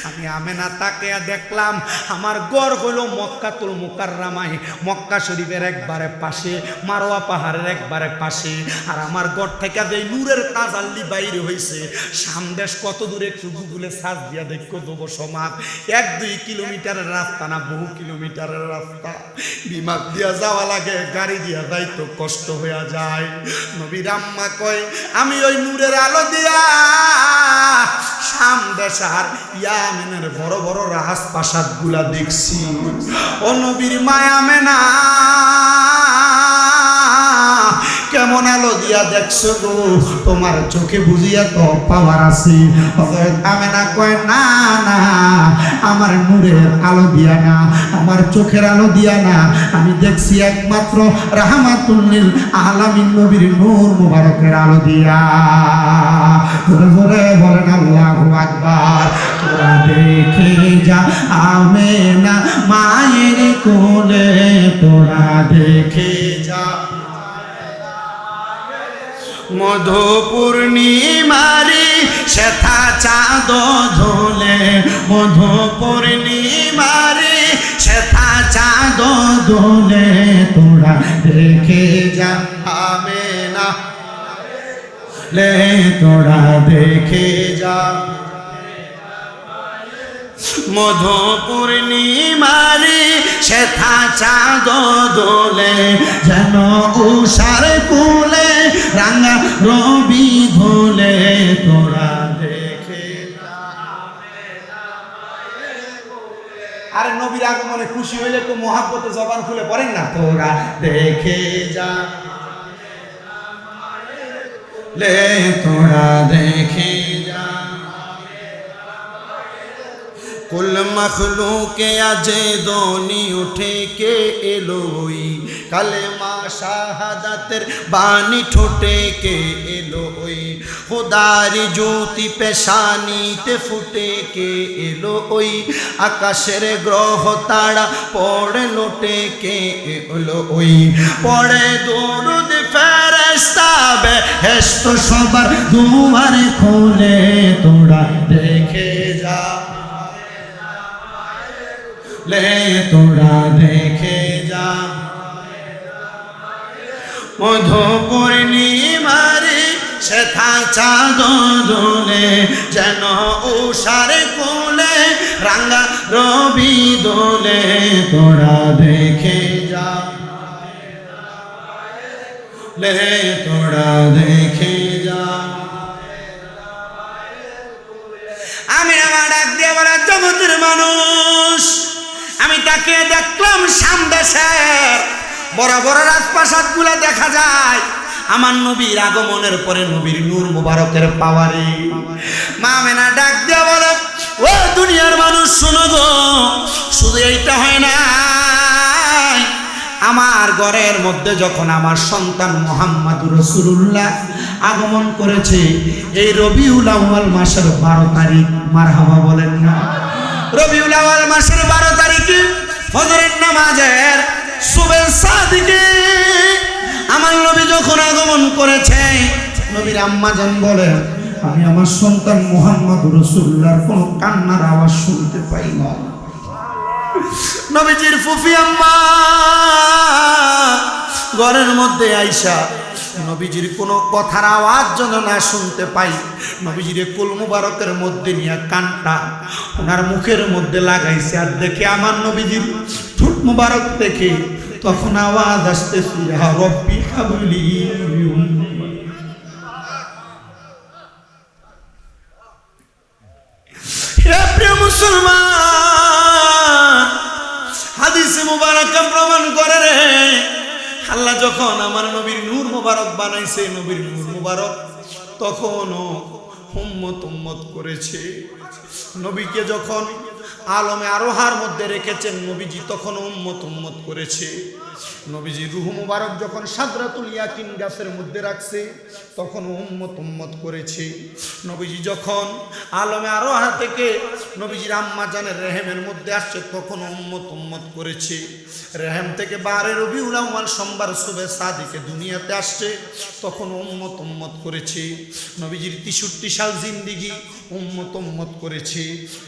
আমি আমেনা তাকিয়া দেখলাম আমার ঘর হলো মক্কাতুল মুকাররমায়, মক্কা শরীফের একবারে পাশে, মারওয়া পাহাড়ের একবারে পাশে। আর আমার ঘর থেকে যে নূরের তাজাল্লি বাইরে হইছে, সামদেশ কত দূরে একটু গুগলে সার্চ দিয়া দেখো দেবো সমাজ 1-2 কিলোমিটারের রাস্তা না, বহু কিলোমিটারের রাস্তা। বিমান দিয়া যাওয়া লাগে, গাড়ি দিয়া যাইতো কষ্ট হয়ে যায়। নবীর আম্মা কয় আমি ওই নূরের আলো দিয়া সামদেশার ইয়ামেনের বড় বড় রাজপ্রাসাদ গুলা দেখছি। ও নবীর মায়া মেনা কেমন কেমন আলো দিয়া দেখছো গো, তোমার চোখে বুঝিয়া তো পাওয়ার আছে। হযরত আমেনা কয় না না, আমার নূরের আলো দিয়া না, আমার চোখের আলো দিয়া না, আমি দেখছি একমাত্র রাহমাতুল লিল আলামিন নবীর নূর মুবারকের আলো দিয়া। জোরে জোরে বলেন আল্লাহু আকবার। তোরা দেখে যা আমেনা মায়ের কোলে, তোরা দেখে যা মধু পূর্ণিমারি শ্বেতা চাঁদ ধোলে, মধু পূর্ণিমারি শ্বেতা চাঁদ ধোলে, তোরা দেখে যা আমেনা লে, তোরা দেখে যা মধু পূর্ণিমারি শ্বেতা চাঁদ দোলে, যেন উষার কুলে রাঙা রবি ধোলে, তোরা দেখে। আরে নবীর আগমনে খুশি হইলে একটু মহাব্বতে জবান খুলে পড়েন না, তোরা দেখে যা লে, তোরা দেখে যা। कुल मखलूक अजे दोनी उठे के एलोई, कलेमा शहादतेर बानी ठोटे के एलोई, खुदारी ज्योति पेशानीते फुटे के एलोई, आकाशेर ग्रह तारा पड़े लोटे के एलोई, पड़े दुरूद फेरेस्ता बेहेश्त सबार दुआर खोले, तोड़ा देखे जा ले, তোরা দেখে যা মধু পূর্ণিমারি শ্বেতা চাঁদ দোলে, যেন উষার কোলে রাঙা রবি দোলে, তোরা দেখে যা ले, তোরা দেখে যা। আমি আমার ডাক দিয়ে বলা জগতের মানুষ, আমি তাকে দেখলাম সামদেশের বড় বড় রাজপ্রাসাদ গুলা দেখা যায় আমার নবীর আগমনের পরে নবীর নূর মুবারকের পাওয়ারে। মা আমেনা ডাক দিয়ে বলে, ও দুনিয়ার মানুষ শোনো গো, শুধু এইটা হয় না, আমার ঘরের মধ্যে যখন আমার সন্তান মুহাম্মদুর রাসূলুল্লাহ আগমন করেছে, এই রবিউল আউয়াল মাসের 12 তারিখ, মারহাবা বলেন না। রবিউল আউয়াল মাসের 12 তারিখে ফজরের নামাজের সুবে সাদিকে আমার নবী যখন আগমন করেছে, নবীর আম্মা জান বলেন, আমি আমার সন্তান মুহাম্মদুর রাসূলুল্লাহর কোনো কান্নার আওয়াজ শুনতে পাই না। নবীজির ফুফি আম্মা ঘরের মধ্যে আইসা নবীজির কোনো কথার আওয়াজ যেন না শুনতে পাই, নবীজির কুল মুবারকের মধ্যে নিয়ে কানটা ওনার মুখের মধ্যে লাগাইছে, আর দেখে আমার নবীজির ঠোঁট মুবারক থেকে তখন আওয়াজ আসতেছে, ইয়া রব্বি হাবলি। হে প্রিয় মুসলমান, হাদিসে মুবারকা প্রমাণ করে রে, আল্লাহ যখন আমার নবীর নূর মুবারক বানাইছে, নবীর নূর মুবারক তখনও উম্মত করেছে। নবীকে যখন আলমে আরোহার মধ্যে রেখেছেন, নবীজি তখন উম্মত করেছে। নবীজি রূহ মুবারক যখন সাদরাতুল ইয়াকিন গাছের মধ্যে রাখছে, তখন উম্মত করেছে। নবীজি যখন আলমে আরোহা থেকে নবীজির আম্মা জানের রেহেমের মধ্যে আসছে, তখন উম্মত করেছে। রেহেম থেকে 12 রবিউল আউয়াল সোমবার সুবে সাদিকে দুনিয়াতে আসছে, তখন উম্মত করেছে। নবীজির 63 সাল জিন্দিগি উম্মত করেছে।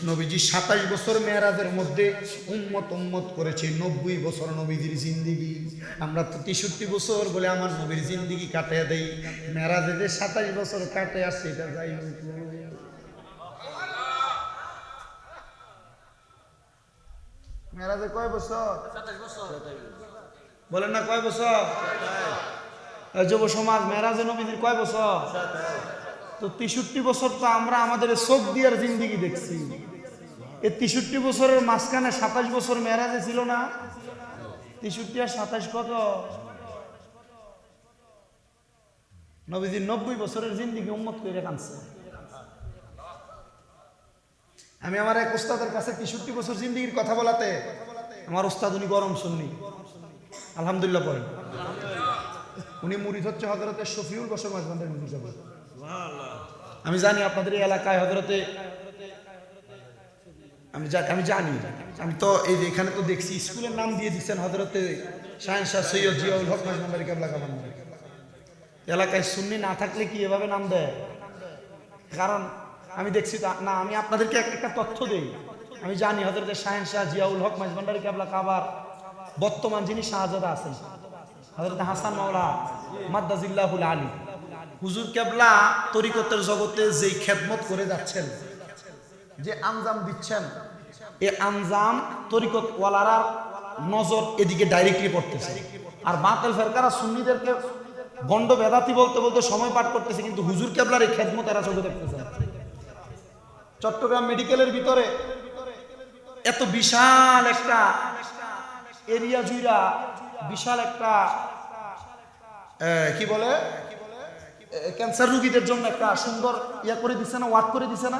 নবীজি 27 বছর মেরাজের মধ্যে উম্মত করেছে। 90 বছর নবীজির জিন্দিগি। আমরা তো 63 বছর বলে আমার নবীর জিন্দিগি কাটিয়ে দেই, মেরাজে যে 27 বছর কাটে আসছে, এটা যাই হোক। মেরাজে কয় বছর? 27 বছর। বলেন না কয় বছর? যুব সমাজ, মেরাজে নবীজির কয় বছর? তো 63 বছর তো আমরা আমাদের চোখ দিয়ার জিন্দিগি দেখছি। এই 63 বছরের মাঝখানে 27 বছর মেরাজে ছিল না? 63 আর 27 কত? নবীজি 90 বছরের জিন্দেগি উম্মত করে কাঁদছে। আমি আমার এক ওস্তাদের কাছে 63 বছর জিন্দেগির কথা বলাতে আমার ওস্তাদ উনি গরম শুননি, আলহামদুলিল্লাহ পড়েন। উনি মুরিদ হচ্ছে হযরতে শফিউল বশর মাঝবান্ডারি মুরিদ সাহেব। আমি জানি আপনাদের এই এলাকায় হযরতে আমি জানি, আমি তো এই যে এখানে তো দেখছি স্কুলের নাম দিয়ে দিচ্ছেন হযরতে শাহেনশাহ সৈয়দ জিয়াউল হক মাঝবান্ডারি কেবলা কাবান্ডারি। এলাকায় সুন্নি না থাকলে কি এভাবে নাম দেয়? কারণ আমি দেখছি না, আমি আপনাদেরকে একটা তথ্য দেই। আমি জানি হযরতে শাহেনশাহ জিয়াউল হক মাঝবান্ডারি কেবলা কাবার বর্তমান যিনি শাহজাদা আছেন হযরতে হাসান মাওলা মাদ্দাজিল্লাহুল আলী হুজুর কেবলা তরিকতের জগতে যেই খেদমত করে যাচ্ছেন, যে আঞ্জাম দিচ্ছেন, এই আঞ্জাম তরিকত ওয়ালারা নজর এদিকে ডাইরেক্টলি পড়তেছে। আর বাতিল ফেরকারা সুন্নিদেরকে গন্ড বেদাতি বলতে বলতে সময় পার করতেছে, কিন্তু হুজুর কেবলার এই খেদমত এরা চোখে দেখতেছে। চট্টগ্রাম মেডিকেলের ভিতরে এত বিশাল একটা এরিয়া জুইরা বিশাল একটা কি বলে ক্যান্সার রোগীদের জন্য একটা সুন্দর ইয়া করে দিছে না, ওয়ার্ড করে দিছে না।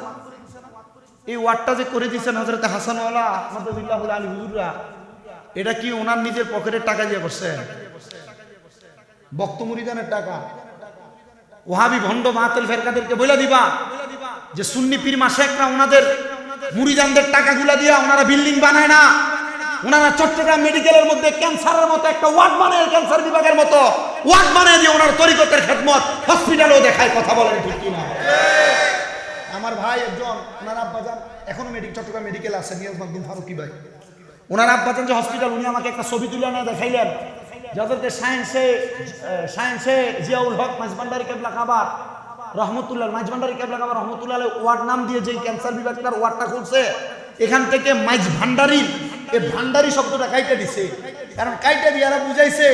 এই ওয়ার্ডটা যে করে দিচ্ছেন হযরতে হাসানওয়ালা মাদ্দাজিল্লাহুল আলী হুজুররা, এটা কি ওনার নিজের পকেটের টাকা দিয়ে করছে? বক্ত মুরিদানের টাকা। ওহাবি ভণ্ড বাতিল ফেরকাদেরকে বলে দিবা যে সুন্নি পীর মাশায়েখরা ওনাদের মুরিদানদের টাকাগুলা দিয়া ওনারা বিল্ডিং বানায় না, ওনারা চট্টগ্রাম মেডিকেলের মধ্যে ক্যান্সারের মতো একটা ওয়ার্ড বানায়, ক্যান্সার বিভাগের মতো ওয়ার্ড বানায় দিয়ে ওনার তরিকতের খেদমত হসপিটালেও দেখায়। কথা বলেন ঠিক কিনা? আমার ভাই একজন, ওনার আব্বাজান এখনো চট্টগ্রাম মেডিকেল আছে, নিয়াজউদ্দিন ফারুকি ভাই। ওনার আব্বাজান যে হসপিটাল, উনি আমাকে একটা ছবি তুলে না দেখাইলেন, যাদেরকে সায়েন্সে জিয়াউল হক মাঝবান্ডারি কেবলা কাবার রহমতুল্লাহ মাঝবান্ডারি কেবলা কাবার রহমতুল্লাহ ওয়ার্ড নাম দিয়ে যেই ক্যান্সার বিভাগটার ওয়ার্ডটা খুলছে, এখান থেকে মাইজ ভান্ডারি, এই ভান্ডারি শব্দটা কাইটা দিছে। কারণ কাইটা দিয়ে এরা বুঝাইছে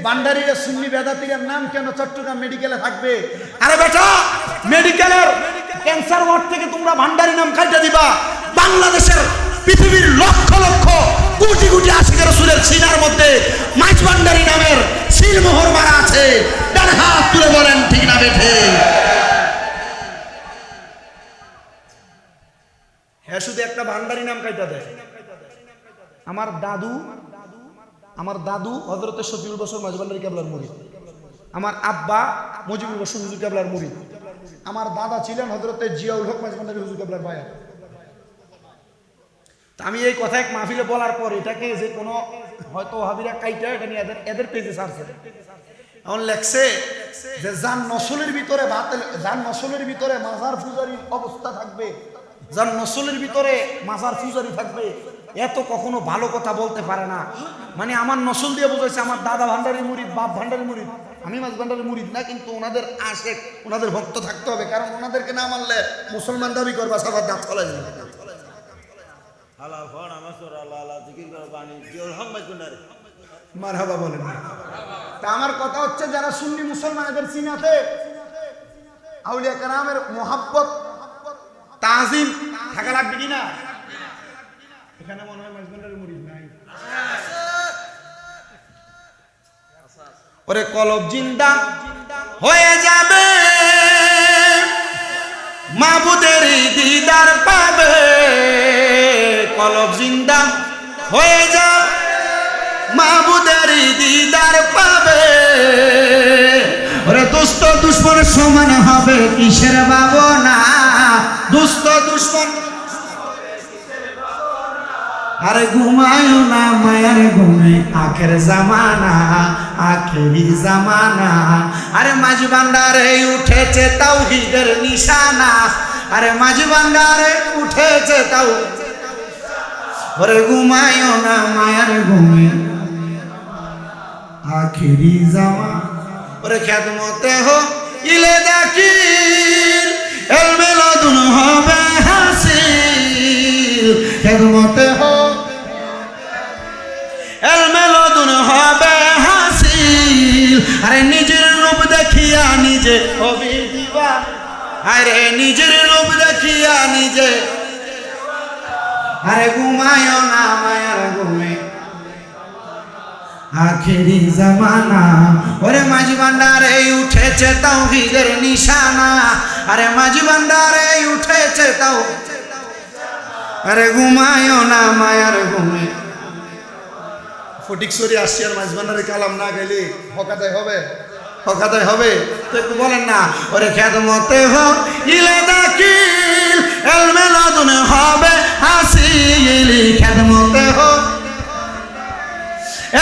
ভান্ডারিরা সুন্নি বেদাতির নাম কেন চট্টগ্রাম মেডিকেলে থাকবে। আরে বেটা, মেডিকেলের ক্যান্সার ওয়ার্ড থেকে তোমরা ভান্ডারি নাম কাইটা দিবা? বাংলাদেশের পৃথিবীর লক্ষ লক্ষ কোটি কোটি আশিক রাসূলের সিনার মধ্যে মাইজ ভান্ডারি নামের সিল মোহর মারা আছে। ডান হাত তুলে বলেন ঠিক না বেঠে? হ্যাঁ, শুধু একটা ভান্ডারি নাম কাইটা দেয়। আমার দাদু হযরতে শফিউল বশর মাঝবান্ডারি কেবলার মুরিদ, আমার আব্বা মুজিবুল বশর হুজুর কেবলার মুরিদ, আমার দাদা ছিলেন হযরতে জিয়াউল হক মাঝবান্ডারি হুজুর কেবলার বায়াত। আমি এই কথা এক মাহফিলে বলার পর এটাকে যে কোনো হয়তো ওহাবিরা কাইটা এটা নিয়ে এদের পেজে ছাড়ছে। এখন লেখছে যে যার নসলের ভিতরে মাজার পূজারির অবস্থা থাকবে, যার নসলের ভিতরে মাজার পূজারি থাকবে, এত কখনো ভালো কথা বলতে পারে না। মানে আমার নসল দিয়ে বোঝাইছে আমার দাদা ভান্ডারি মুরিদ, বাপ ভান্ডারি মুরিদ, আমি মাঝ ভান্ডারি মুরিদ না, কিন্তু ওনাদের আশেক, ওনাদের ভক্ত থাকতে হবে। কারণ ওনাদেরকে না মানলে মুসলমান দাবি করবা, সবার দাঁত ফলা যাবে। মারহাবা বলেন। তা আমার কথা হচ্ছে, যারা সুন্নি মুসলমান এদের সিনাতে আউলিয়া কেরামের মোহাব্বত তাজিম থাকা লাগবে কিনা? এখানে মনে হয় মাঝবান্ডারি মুরিদ নাই। ওরে কলব জিন্দা হয়ে যাবে, মাবুদের দিদার পাবে। কলব জিন্দা হয়ে যাবে, মাবুদের দিদার পাবে। ওরে দোস্ত দুশ্মন সমান হবে কিসের ভাবনা? দোস্ত দুশ্মন আরে ঘুমায় না মায়ার ঘুমে, আখের জামানা, আখেরি জামানা। আরে মাঝ ভান্ডারে উঠেছে তাওহীদের নিশানা, আরে মাঝ ভান্ডারে উঠেছে তাও। ওরে ঘুমায় না মায়ার ঘুমে, আখেরি জামানা। ওরে খেদমতে হো ইলে দাকির, এলমে লদুন হবে হাসিল। খেদমতে হো এলমে লদুন হবে হাসিল। আরে নিজের রূপ দেখিয়া নিজে হবি দিবানা, আরে নিজের রূপ দেখিয়া নিজে। আরে ঘুমায় না মায়ার ঘুমে, আখেরি জামানা। ওরে মাঝি ভান্ডারে উঠেছে তাওহীদের নিশানা, আরে মাঝি ভান্ডারে উঠেছে তাও, আরে ঘুমায়ও না মায়ার ঘুমে। ফটিকছড়ি আসছি আর মাঝি ভান্ডারে কালাম না গেলে হকাদায় হবে, হকাদায় হবে তো একটু বলেন না। ওরে খেদমতে হো ইলে দাখিল এলমে লদুন হবে হাসিল, খেদমতে হো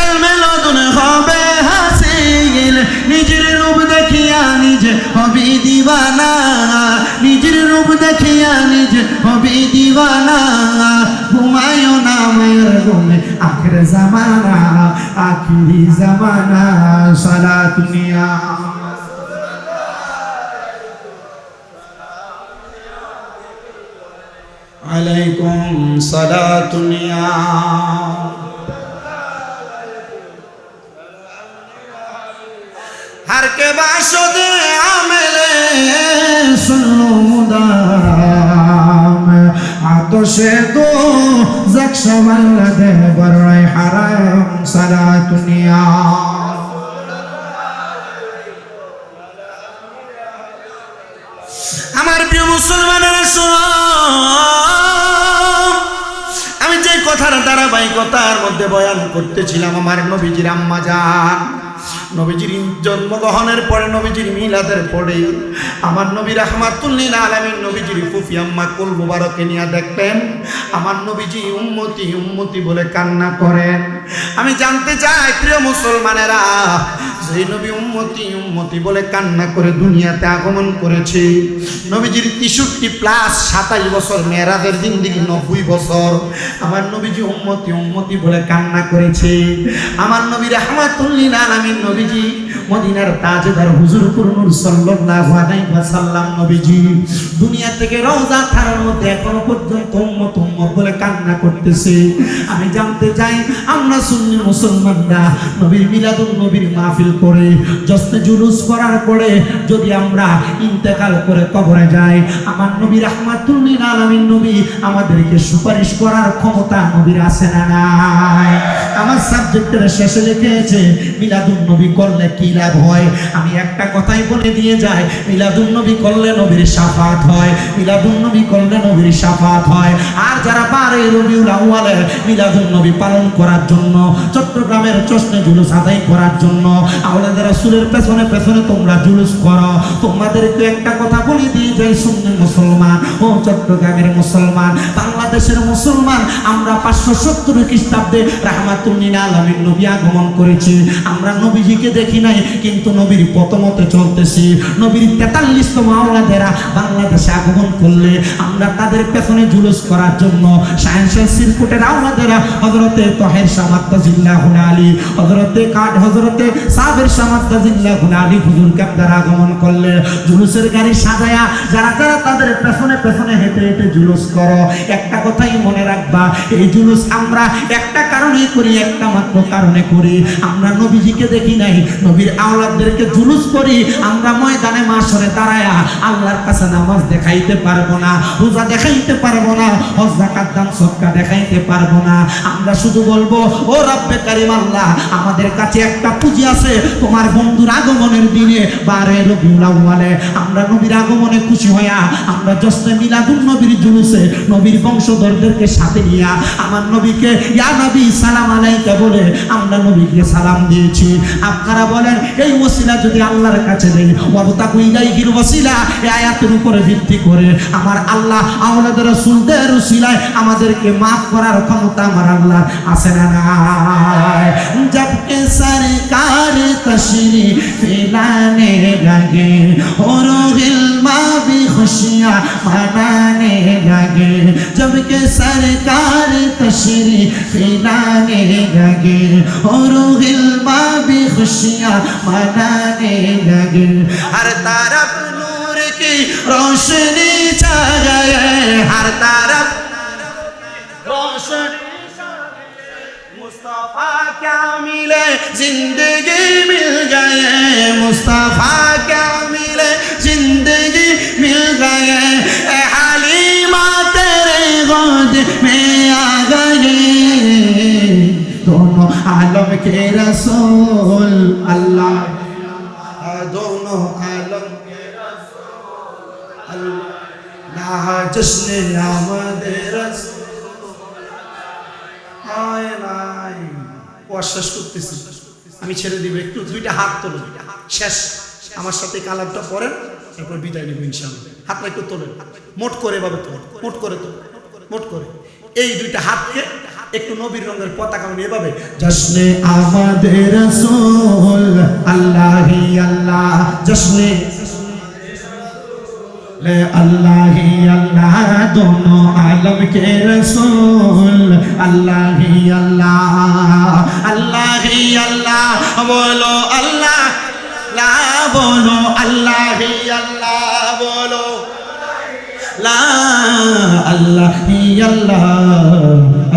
এলমে লদুন হবে হাসিল, নিজের রূপ দেখিয়া নিজে হবি দিওয়ানা, নিজের রূপ দেখিয়া নিজে হবি দিওয়ানা, ঘুমায়ও না মায়ের ঘুমে আখির জামানা, আখিরি জামানা সালাতুনিয়া। আলাইকুম সালাতুনিয়া। हर के बाशुदे आमले सुनो मुदाम आतोशे दो जक्षवल दे बरए हराम सलातुनिया। আমার প্রিয় মুসলমানেরা শুনো, আমি যে কথার ধারাবাহিকতার মধ্যে বয়ান করতেছিলাম, আমার নবীজির আম্মা জান, নবীজির জন্মগ্রহণের পরে, নবীজির মিলাদের পরে আমার নবী রাহমাতুল লিল আলামিন নবীজির ফুফি আম্মা কুল মুবারকে নিয়ে দেখবেন আমার নবীজি উম্মতি উম্মতি বলে কান্না করেন। আমি জানতে চাই প্রিয় মুসলমানেরা, যে নবী উম্মতি উম্মতি বলে কান্না করে দুনিয়াতে আগমন করেছে, নবীজির 63+27 বছর, মেরাজের জিন্দেগি 90 বছর, আমার নবীজি উম্মতি উম্মতি বলে কান্না করেছে। আমার নবী রাহমাতুল লিল আলামিন নবীজি মদিনার তাজদার হুজুর নূর সাল্লাল্লাহু আলাইহি ওয়াসাল্লাম নবীজি দুনিয়া থেকে রওজা থারার মধ্যে এখনো পর্যন্ত উম্মত উম্মত বলে কান্না করতেছে। আমি জানতে চাই আমরা সুন্নি মুসলমানরা নবীর মিলাদুন নবীর মাহফিল করে জশ্নে জুলুস করার পরে যদি আমরা ইন্তেকাল করে কবরে যাই, আমার নবী রাহমাতুল লিল আলামিন নবী আমাদেরকে সুপারিশ করার ক্ষমতা নবীর আছে না নাই? আমার সাবজেক্টের শেষে লিখেছে মিলাদুন নবী করলে কি লাভ হয়। আমি একটা কথাই বলে দিয়ে যাই, মিলাদুন নবী করলে নবীর শাফাত হয়, মিলাদুন নবী করলে নবীর শাফাত হয়। আর যারা 12 রবিউল আউয়ালে মিলাদুন নবী পালন করার জন্য চট্টগ্রামের জশ্নে জুলুস আদায় করার জন্য আওলাদ রাসূলের পেছনে পেছনে তোমরা জুলুস করো, তোমাদেরকে একটা কথা বলে দিয়ে যাই সুন্নি মুসলমান ও চট্টগ্রামের মুসলমান, বাংলাদেশের মুসলমান, আমরা 570 খ্রিস্টাব্দে রাহমাতুল লিল আলামিন নবী আগমন করেছে। আমরা নবীজিকে দেখি নাই, কিন্তু নবীর পথমতে চলতেছি। নবীর 43তম আওলাদেরা বাংলাদেশে আগমন করলে আমরা তাদের পেছনে জুলুস করার জন্য সায়েন্সের সিরকুটের আওলাদেরা হযরতে তাহের শাহ মাত্তাজিল্লাহু আলী, হযরতে সাবের শাহ মাত্তাজিল্লাহু আলী হুজুর কাবদার আগমন করলে জুলুসের গাড়ি সাজায়া যারা যারা তাদের পেছনে পেছনে হেঁটে হেঁটে জুলুস করো, একটা কথাই মনে রাখবা, এই জুলুস আমরা একটা কারণেই করি, একটা মাত্র কারণে করি, আমরা নবীজিকে দেখি নাই, নবীর আওলাদদেরকে জুলুস করি। আমরা ময়দানে মাশরে দাঁড়ায়া আল্লাহর কাছে নামাজ দেখাইতে পারবো না, রোজা দেখাইতে পারবো না, হজ যাকাত দান সদকা দেখাইতে পারবো না। আমরা শুধু বলবো, ও রব্বে কারীম আল্লাহ, আমাদের কাছে একটা পুঁজি আছে, তোমার বন্ধুর আগমনের দিনে 12 রবিউল আউয়ালে আমরা নবীর আগমনে খুশি হইয়া আমরা জশ্নে মিলাদুন নবীর জুলুসে নবীর বংশধরদেরকে সাথে নিয়া আমার নবীকে ইয়া নবী সালাম আলাইকা বলে আমরা নবীকে সালাম দিয়েছি। আপনারা বলেন এই ওসিলা যদি আল্লাহর কাছে দেই, ওয়াবতাকু ইলাইহিল ওয়াসিলা, এই আয়াতের উপরে ভিত্তি করে আমার আল্লাহ আওলাদ রাসূলদের ওসিলায় আমাদেরকে maaf করার ক্ষমতা আমার আল্লাহ আছে না নাই? জবকে সরকার তশরিফ লানে লগে और गिलमा भी खुशियाँ मनाने लगे, जबकि सरकार तशरीफ लाने लगे और गिलमा भी खुशियाँ मनाने लगे। हर तरफ नूर की रोशनी छा गए, हर तरफ रोशनी, मुस्तफा क्या मिले जिंदगी मिल गए, मुस्तफा क्या मिले जिंदगी मिल गए, ए हालिमा तेरे गोद में आ गए, दोनों आलम के रसूल अल्लाह दोनों आलम के रसूल अल्लाह जश्न आमद रसूल आए নাই ওয়াশ করতেছি আমি ছেড়ে দিব একটু দুইটা হাত তোলো শেষ আমার সাথে কালামটা পড়েন তারপর বিদায় নিব ইনশাআল্লাহ হাতটা একটু তোলেন মোট করে ভাবে তো মোট করে তো মোট করে এই দুইটা হাতকে একটু নবীর রঙের পতাকা নিয়ে ভাবে জশ্নে আহমদ রাসূল আল্লাহি আল্লাহ জশ্নে ले अल्लाह ही अल्लाह दोनों आलम के रसूल अल्लाह ही अल्लाह अल्लाह ही अल्लाह बोलो अल्लाह ला बोलो अल्लाह ही अल्लाह बोलो ला अल्लाह ही अल्लाह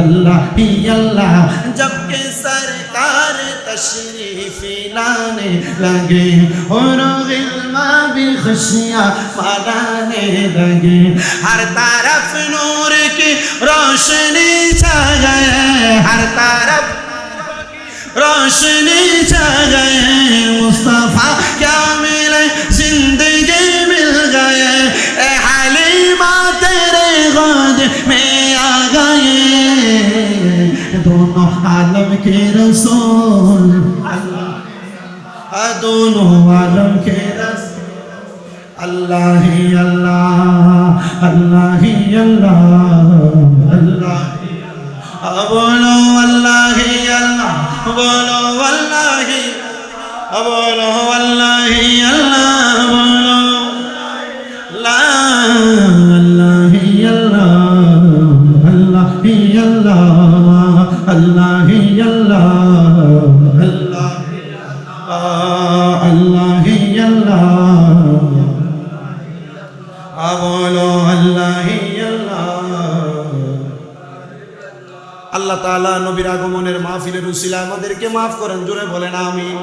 अल्लाह ही अल्लाह जबकि सरकार तशरीफ लाने लगे और गिल्मा भी खुशियाँ मनाने लगे हर तरफ नूर की रोशनी छा गए हर तरफ रोशनी छा गए मुस्तफा क्या मिले जिंदगी मिल गए ए हलीमा तेरे गोद में आ गए दोनों आलम के रसूल अल्लाह दोनों आलम के रसूल अल्लाह ही अल्लाह अल्लाह ही अल्लाह अल्लाह बोलो अल्लाह ही अल्लाह बोलो अल्लाह ही बोलो अल्लाह ही अल्लाह बोलो ला अल्लाह ही अल्लाह अल्लाह ही अल्लाह अल्लाह ही अल्लाह अल्लाह अल्लाह ही अल्लाह बोलो अल्लाह ही अल्लाह আল্লাহ তাআলা নবীর আগমনের মাহফিলের উসিলায় আমাদেরকে maaf করেন জোরে বলেন আমিন।